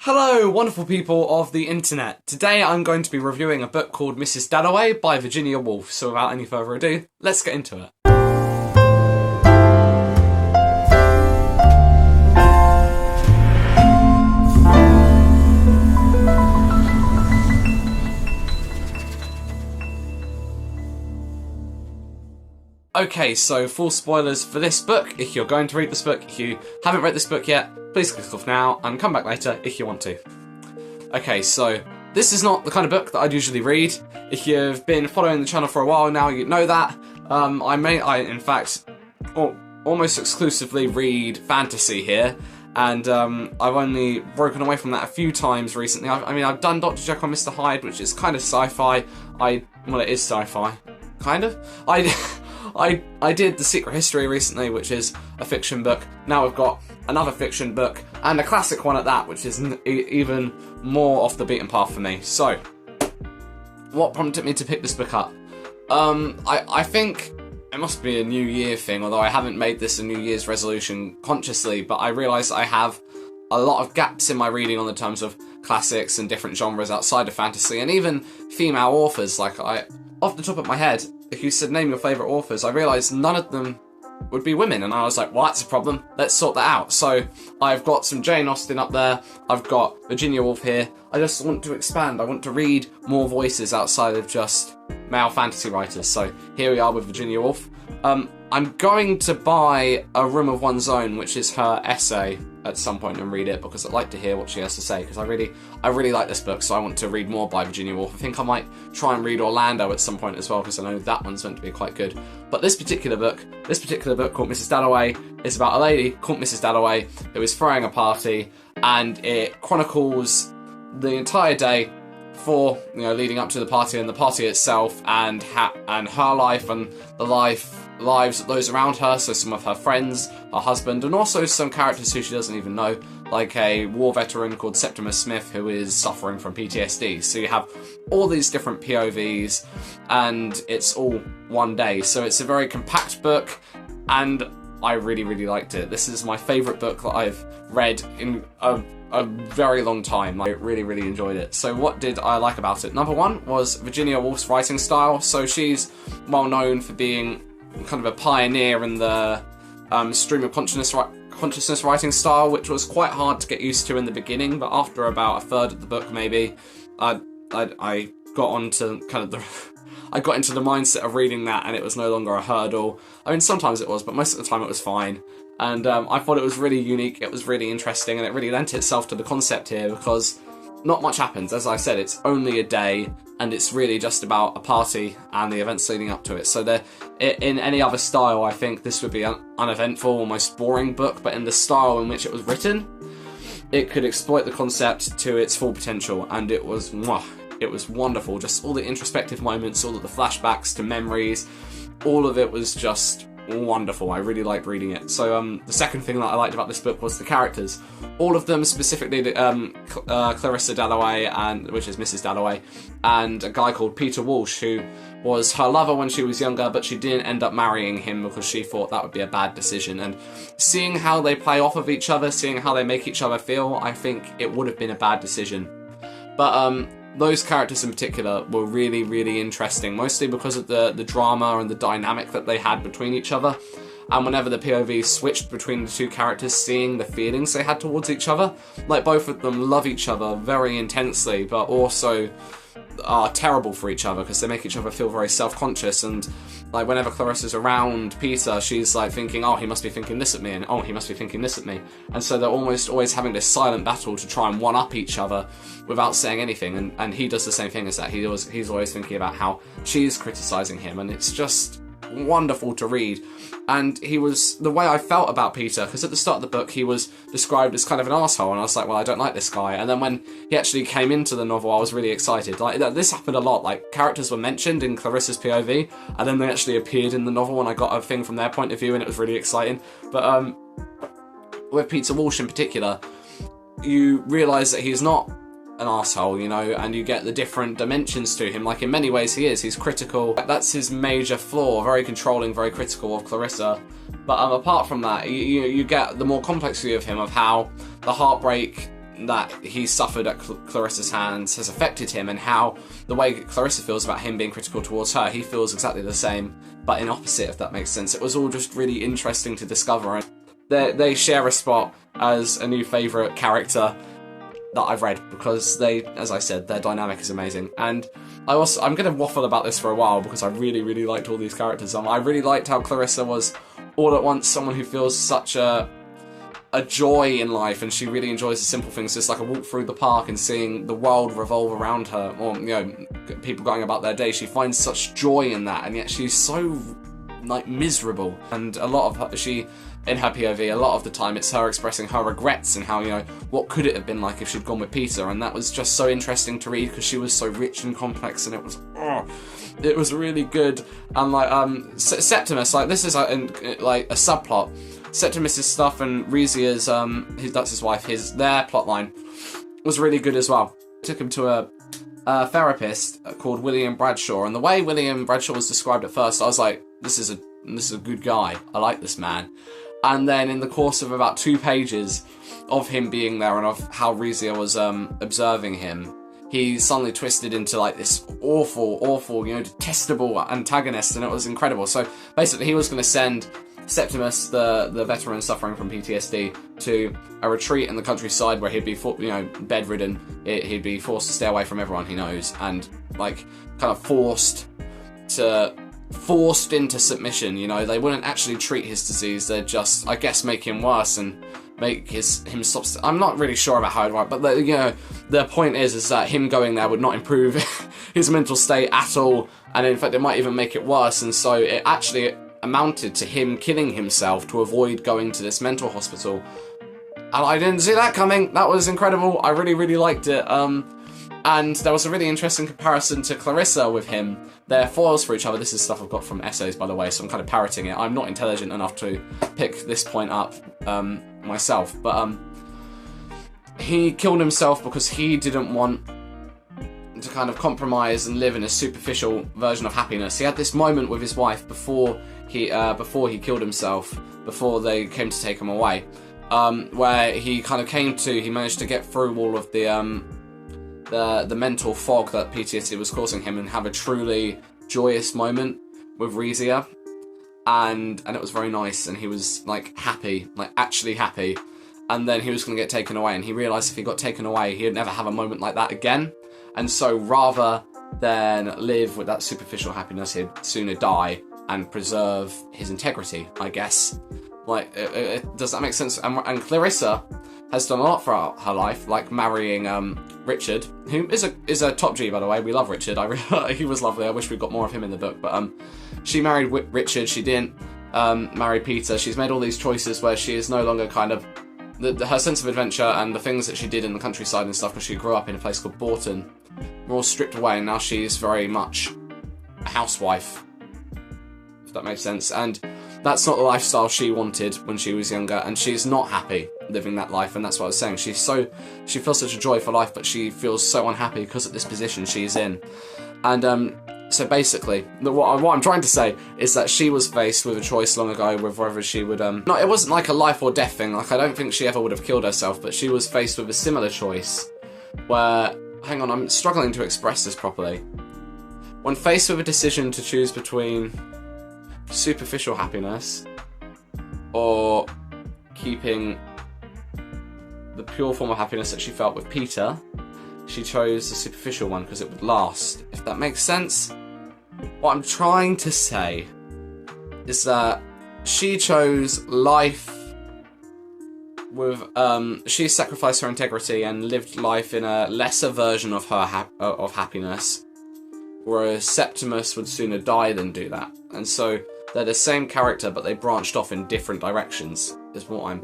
Hello, wonderful people of the internet. Today I'm going to be reviewing a book called Mrs Dalloway by Virginia Woolf, so without any further ado, let's get into it. Okay, so full spoilers for this book. If you're going to read this book, if you haven't read this book yet, please click off now and come back later if you want to. Okay, so this is not the kind of book that I'd usually read. If you've been following the channel for a while now, you know that. I in fact almost exclusively read fantasy here, and I've only broken away from that a few times recently. I've done Dr. Jekyll and Mr. Hyde, which is kind of sci-fi. Well, it is sci-fi, kind of. I did The Secret History recently, which is a fiction book. Now we've got another fiction book, and a classic one at that, which is even more off the beaten path for me. So, what prompted me to pick this book up? I think it must be a New Year thing, although I haven't made this a New Year's resolution consciously, but I realise I have a lot of gaps in my reading on the terms of classics and different genres outside of fantasy, and even female authors. Like, off the top of my head, if you said name your favourite authors, I realised none of them would be women, and I was like, well, that's a problem, let's sort that out. So I've got some Jane Austen up there, I've got Virginia Woolf here. I just want to expand, I want to read more voices outside of just male fantasy writers. So here we are with Virginia Woolf. I'm going to buy A Room of One's Own, which is her essay, at some point and read it, because I'd like to hear what she has to say, because I really like this book, so I want to read more by Virginia Woolf. I think I might try and read Orlando at some point as well, because I know that one's meant to be quite good. But this particular book called Mrs Dalloway is about a lady called Mrs Dalloway who is throwing a party, and it chronicles the entire day leading up to the party and the party itself, and her life and the lives of those around her, so some of her friends, her husband, and also some characters who she doesn't even know, like a war veteran called Septimus Smith who is suffering from PTSD. So you have all these different POVs, and it's all one day. So it's a very compact book, and I really liked it. This is my favourite book that I've read in a very long time. I really enjoyed it. So what did I like about it? Number one was Virginia Woolf's writing style. So she's well known for being kind of a pioneer in the stream of consciousness writing style, which was quite hard to get used to in the beginning, but after about a third of the book maybe, I got onto I got into the mindset of reading that, and it was no longer a hurdle. I mean, sometimes it was, but most of the time it was fine. And I thought it was really unique, it was really interesting, and it really lent itself to the concept here, because not much happens. As I said, it's only a day, and it's really just about a party and the events leading up to it. So in any other style, I think this would be an uneventful, almost boring book, but in the style in which it was written, it could exploit the concept to its full potential, and it was wonderful. Just all the introspective moments, all of the flashbacks to memories, all of it was just wonderful. I really liked reading it. So the second thing that I liked about this book was the characters. All of them, specifically Clarissa Dalloway, which is Mrs Dalloway, and a guy called Peter Walsh, who was her lover when she was younger, but she didn't end up marrying him because she thought that would be a bad decision. And seeing how they play off of each other, seeing how they make each other feel, I think it would have been a bad decision. But those characters in particular were really interesting, mostly because of the drama and the dynamic that they had between each other. And whenever the POV switched between the two characters, seeing the feelings they had towards each other, like both of them love each other very intensely, but also are terrible for each other because they make each other feel very self-conscious. And like whenever Clarissa's around Peter, she's like thinking, oh, he must be thinking this at me, and oh, he must be thinking this at me. And so they're almost always having this silent battle to try and one-up each other without saying anything. And he does the same thing as that. He's always thinking about how she's criticising him, and it's just wonderful to read. And he was, the way I felt about Peter, because at the start of the book he was described as kind of an asshole, and I was like, well, I don't like this guy. And then when he actually came into the novel, I was really excited. Like, this happened a lot. Like, characters were mentioned in Clarissa's POV, and then they actually appeared in the novel, and I got a thing from their point of view, and it was really exciting. But with Peter Walsh in particular, you realise that he's not an arsehole, you know, and you get the different dimensions to him. Like, in many ways he's critical. That's his major flaw, very controlling, very critical of Clarissa. But apart from that, you get the more complex view of him, of how the heartbreak that he suffered at Clarissa's hands has affected him, and how the way Clarissa feels about him being critical towards her, he feels exactly the same, but in opposite, if that makes sense. It was all just really interesting to discover, and they share a spot as a new favourite character that I've read, because they, as I said, their dynamic is amazing. And I'm going to waffle about this for a while, because I really, really liked all these characters. I really liked how Clarissa was all at once someone who feels such a joy in life, and she really enjoys the simple things, just like a walk through the park and seeing the world revolve around her, or, you know, people going about their day. She finds such joy in that, and yet she's so, like, miserable. And a lot of her, in her POV, a lot of the time it's her expressing her regrets and how, you know, what could it have been like if she'd gone with Peter, and that was just so interesting to read, because she was so rich and complex, and it was really good. And, like, Septimus, like, this is, like, a subplot. Septimus's stuff and Rizia's, that's his wife, their plotline was really good as well. Took him to a therapist called William Bradshaw, and the way William Bradshaw was described at first, I was like, this is a good guy. I like this man. And then in the course of about 2 pages of him being there and of how Rizia was observing him, he suddenly twisted into, like, this awful, you know, detestable antagonist, and it was incredible. So basically he was going to send Septimus, the veteran suffering from PTSD, to a retreat in the countryside where he'd be, you know, bedridden. He'd be forced to stay away from everyone he knows, and, like, kind of forced into submission. You know, they wouldn't actually treat his disease, they'd just, I guess, make him worse and make him stop. I'm not really sure about how it worked, but you know, the point is that him going there would not improve his mental state at all, and in fact it might even make it worse. And so it actually amounted to him killing himself to avoid going to this mental hospital. And I didn't see that coming. That was incredible. I really, really liked it. And there was a really interesting comparison to Clarissa with him. They're foils for each other. This is stuff I've got from essays, by the way, so I'm kind of parroting it. I'm not intelligent enough to pick this point up myself. But he killed himself because he didn't want to kind of compromise and live in a superficial version of happiness. He had this moment with his wife before he killed himself, before they came to take him away, where he kind of he managed to get through all of the mental fog that PTSD was causing him and have a truly joyous moment with Rizia, and it was very nice, and he was, like, happy, like, actually happy. And then he was going to get taken away, and he realised if he got taken away he'd never have a moment like that again. And so rather than live with that superficial happiness, he'd sooner die and preserve his integrity, I guess. Like, does that make sense? And Clarissa has done a lot for her life, like marrying Richard, who is a top G, by the way. We love Richard. He was lovely. I wish we got more of him in the book. But she married Richard. She didn't marry Peter. She's made all these choices where she is no longer kind of her sense of adventure and the things that she did in the countryside and stuff, because she grew up in a place called Bourton, were all stripped away, and now she's very much a housewife, if that makes sense. And that's not the lifestyle she wanted when she was younger, and she's not happy living that life. And that's what I was saying. She feels such a joy for life, but she feels so unhappy because of this position she's in. And so basically, what I'm trying to say is that she was faced with a choice long ago with whether she would no, it wasn't like a life or death thing. Like, I don't think she ever would have killed herself, but she was faced with a similar choice where, hang on, I'm struggling to express this properly. When faced with a decision to choose between superficial happiness or keeping the pure form of happiness that she felt with Peter, she chose the superficial one because it would last, if that makes sense. What I'm trying to say is that she chose life with she sacrificed her integrity and lived life in a lesser version of her of happiness, whereas Septimus would sooner die than do that. And so they're the same character, but they branched off in different directions, is what I'm...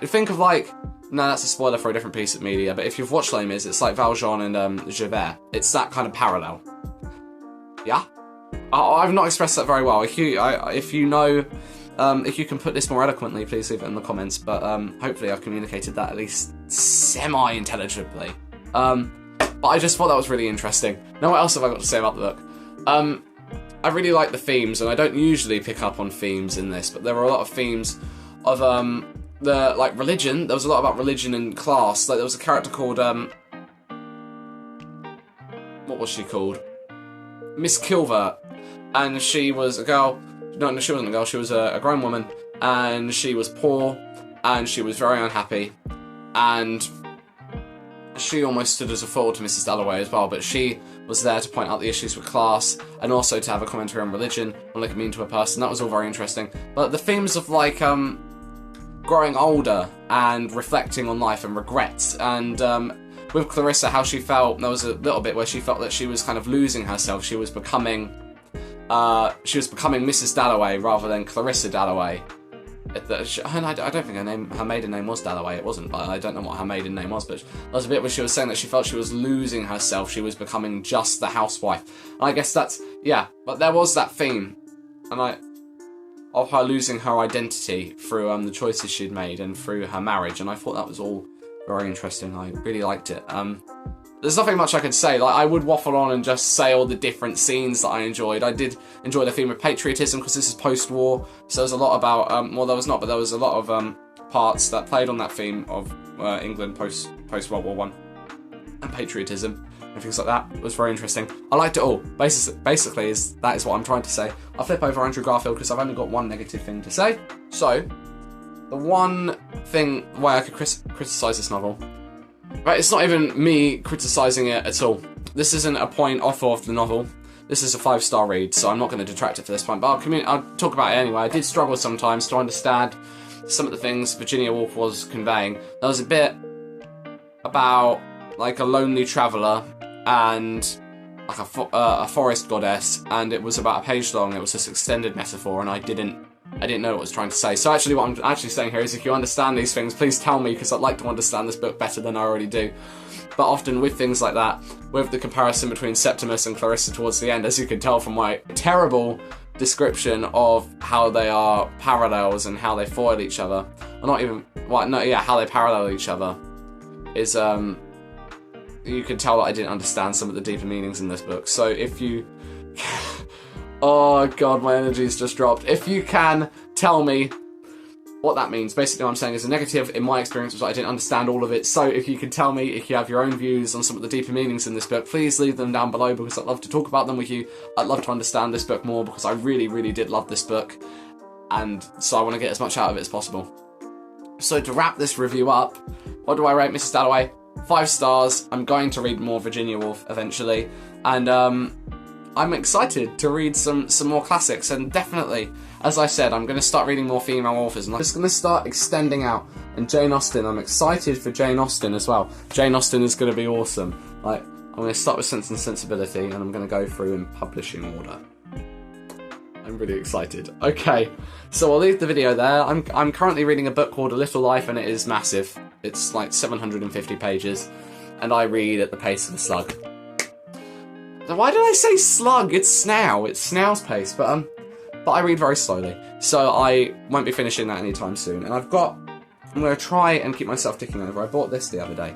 Think of, like... No, that's a spoiler for a different piece of media, but if you've watched Les Mis, it's like Valjean and Javert. It's that kind of parallel. Yeah? I've not expressed that very well. If you know... if you can put this more eloquently, please leave it in the comments, but hopefully I've communicated that at least semi-intelligibly. But I just thought that was really interesting. Now, what else have I got to say about the book? I really like the themes, and I don't usually pick up on themes in this, but there are a lot of themes of the, like, religion. There was a lot about religion and class. Like, there was a character called, what was she called? Miss Kilvert. And she was a girl. No, she wasn't a girl. She was a grown woman. And she was poor. And she was very unhappy. And she almost stood as a foil to Mrs Dalloway as well. But she was there to point out the issues with class. And also to have a commentary on religion. And like mean to a person. That was all very interesting. But the themes of, like, growing older. And reflecting on life and regrets. And, with Clarissa, how she felt, there was a little bit where she felt that she was kind of losing herself. She was becoming Mrs Dalloway rather than Clarissa Dalloway. I don't think her maiden name was Dalloway. It wasn't, but I don't know what her maiden name was. But there was a bit where she was saying that she felt she was losing herself. She was becoming just the housewife. And I guess that's, yeah. But there was that theme, of her losing her identity through the choices she'd made and through her marriage. And I thought that was all very interesting. I really liked it. There's nothing much I could say. Like, I would waffle on and just say all the different scenes that I enjoyed. I did enjoy the theme of patriotism because this is post-war, so there's a lot about, well, there was not, but there was a lot of parts that played on that theme of England post-World War I and patriotism and things like that. It was very interesting. I liked it all. Basically, that is what I'm trying to say. I'll flip over Andrew Garfield because I've only got one negative thing to say. So, the one thing why I could criticise this novel, but it's not even me criticising it at all. This isn't a point off of the novel. This is a 5-star read, so I'm not going to detract it for this point, but I'll talk about it anyway. I did struggle sometimes to understand some of the things Virginia Woolf was conveying. There was a bit about, like, a lonely traveller and like a forest goddess, and it was about a page long. It was this extended metaphor, and I didn't know what it was trying to say. So actually what I'm actually saying here is, if you understand these things, please tell me, because I'd like to understand this book better than I already do. But often with things like that, with the comparison between Septimus and Clarissa towards the end, as you can tell from my terrible description of how they are parallels and how they foil each other, or not even, well, no, yeah, how they parallel each other, is, you can tell that I didn't understand some of the deeper meanings in this book. So if you... Oh god, my energy's just dropped. If you can tell me what that means. Basically what I'm saying is, a negative in my experience was that I didn't understand all of it. So if you can tell me, if you have your own views on some of the deeper meanings in this book, please leave them down below, because I'd love to talk about them with you. I'd love to understand this book more, because I really, really did love this book. And so I want to get as much out of it as possible. So to wrap this review up, what do I rate Mrs Dalloway? 5 stars. I'm going to read more Virginia Woolf eventually. And I'm excited to read some more classics, and definitely, as I said, I'm going to start reading more female authors, and I'm just going to start extending out. And Jane Austen, I'm excited for Jane Austen as well. Jane Austen is going to be awesome. Like, I'm going to start with Sense and Sensibility, and I'm going to go through in publishing order. I'm really excited. Okay, so I'll leave the video there. I'm currently reading a book called A Little Life, and it is massive. It's like 750 pages, and I read at the pace of a slug. Why did I say slug? It's snail. It's snail's pace, but I read very slowly, so I won't be finishing that anytime soon. And I'm going to try and keep myself ticking over. I bought this the other day.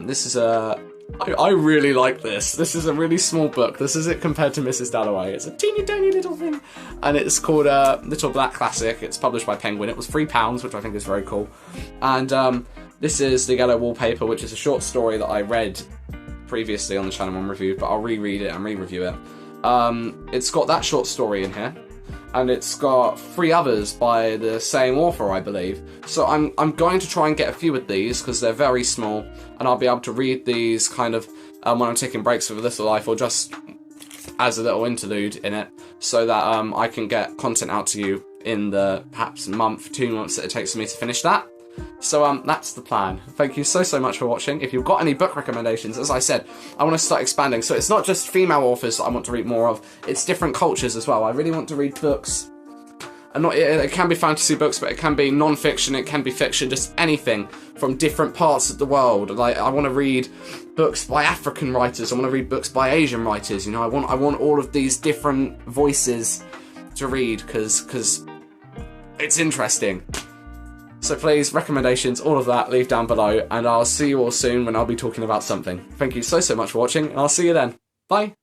This is I really like this. This is a really small book. This is it compared to Mrs Dalloway. It's a teeny tiny little thing, and it's called Little Black Classic. It's published by Penguin. It was £3, which I think is very cool. And this is The Yellow Wallpaper, which is a short story that I read previously on the channel on review, but I'll reread it and re-review it. It's got that short story in here, and it's got 3 others by the same author, I believe. So I'm going to try and get a few of these, because they're very small, and I'll be able to read these kind of when I'm taking breaks with A Little Life, or just as a little interlude in it, so that I can get content out to you in the perhaps month, 2 months that it takes for me to finish that. So that's the plan. Thank you so much for watching. If you've got any book recommendations, as I said, I want to start expanding. So it's not just female authors that I want to read more of, it's different cultures as well. I really want to read books, and not, it can be fantasy books, but it can be non-fiction, it can be fiction, just anything from different parts of the world. Like, I want to read books by African writers, I want to read books by Asian writers, you know, I want all of these different voices to read, because it's interesting. So please, recommendations, all of that, leave down below, and I'll see you all soon when I'll be talking about something. Thank you so much for watching, and I'll see you then. Bye!